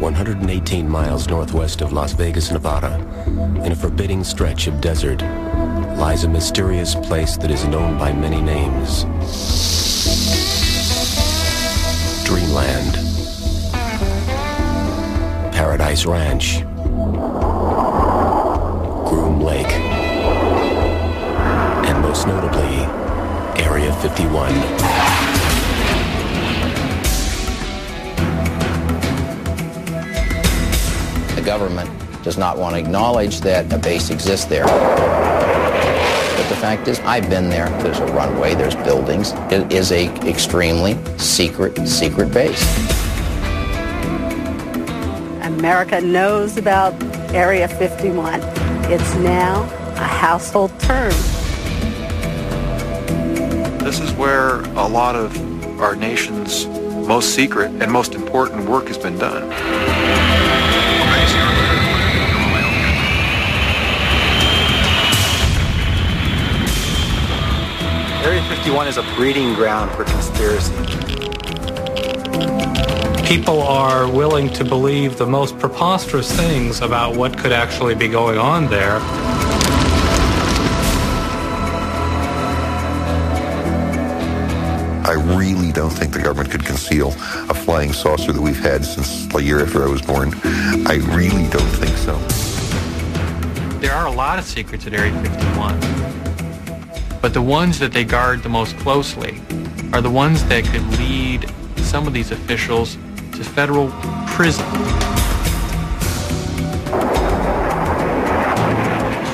118 miles northwest of Las Vegas, Nevada, in a forbidding stretch of desert, lies a mysterious place that is known by many names. Dreamland, Paradise Ranch, Groom Lake, and most notably, Area 51. The government does not want to acknowledge that a base exists there. But the fact is, I've been there. There's a runway, there's buildings. It is a extremely secret base. America knows about Area 51. It's now a household term. This is where a lot of our nation's most secret and most important work has been done. Area 51 is a breeding ground for conspiracy. People are willing to believe the most preposterous things about what could actually be going on there. I really don't think the government could conceal a flying saucer that we've had since a year after I was born. I really don't think so. There are a lot of secrets at Area 51, but the ones that they guard the most closely are the ones that could lead some of these officials to federal prison.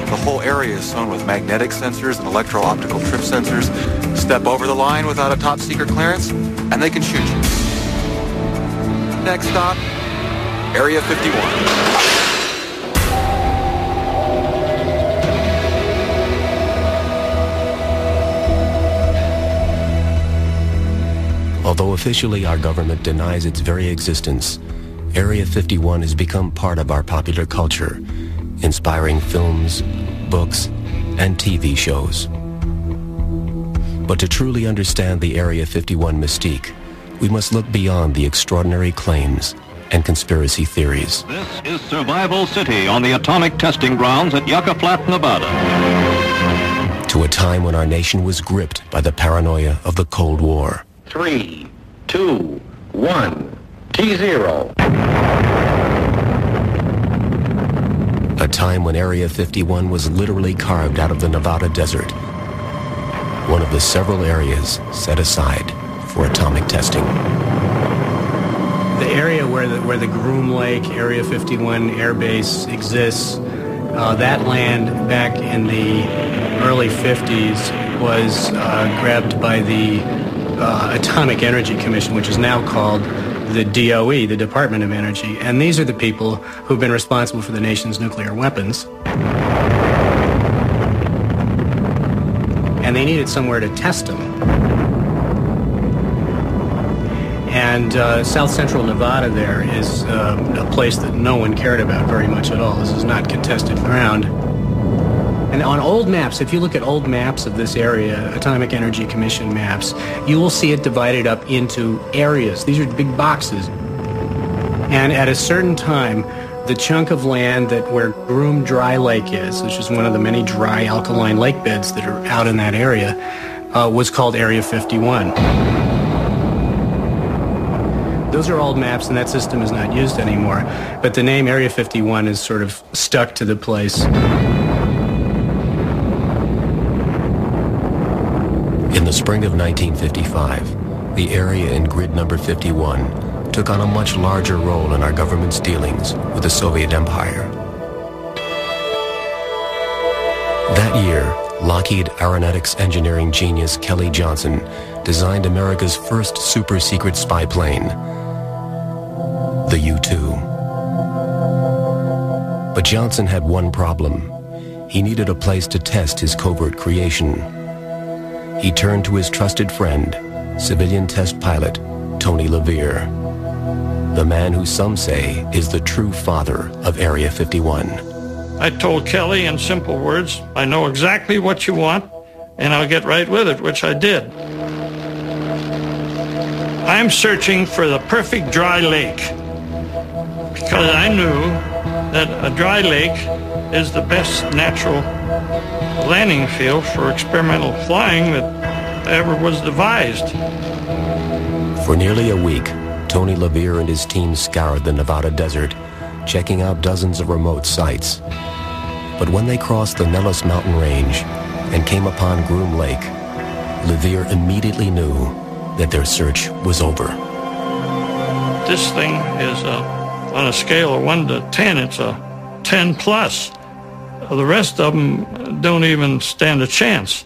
The whole area is sewn with magnetic sensors and electro-optical trip sensors. Step over the line without a top-secret clearance, and they can shoot you. Next stop, Area 51. Although officially our government denies its very existence, Area 51 has become part of our popular culture, inspiring films, books, and TV shows. But to truly understand the Area 51 mystique, we must look beyond the extraordinary claims and conspiracy theories. This is Survival City on the atomic testing grounds at Yucca Flat, Nevada. To a time when our nation was gripped by the paranoia of the Cold War. 3, 2, 1, T0. A time when Area 51 was literally carved out of the Nevada desert, one of the several areas set aside for atomic testing. The area where the Groom Lake Area 51 Air Base exists, that land back in the early 50s was grabbed by the Atomic Energy Commission, which is now called the DOE, the Department of Energy. And these are the people who've been responsible for the nation's nuclear weapons. And they needed somewhere to test them. And south central Nevada there is a place that no one cared about very much at all. This is not contested ground. And on old maps, if you look at old maps of this area, Atomic Energy Commission maps, you will see it divided up into areas. These are big boxes. And at a certain time, the chunk of land where Groom Dry Lake is, which is one of the many dry alkaline lake beds that are out in that area, was called Area 51. Those are old maps, and that system is not used anymore. But the name Area 51 is sort of stuck to the place. In the spring of 1955, the area in grid number 51 took on a much larger role in our government's dealings with the Soviet Empire. That year, Lockheed Aeronautics engineering genius Kelly Johnson designed America's first super-secret spy plane, the U-2. But Johnson had one problem. He needed a place to test his covert creation. He turned to his trusted friend, civilian test pilot Tony LaVere, the man who some say is the true father of Area 51. I told Kelly in simple words, I know exactly what you want, and I'll get right with it, which I did. I'm searching for the perfect dry lake because I knew that a dry lake is the best natural landing field for experimental flying that ever was devised. For nearly a week, Tony LaVere and his team scoured the Nevada desert, checking out dozens of remote sites. But when they crossed the Nellis Mountain Range and came upon Groom Lake, LaVere immediately knew that their search was over. This thing is, on a scale of 1 to 10, it's a 10 plus. The rest of them don't even stand a chance.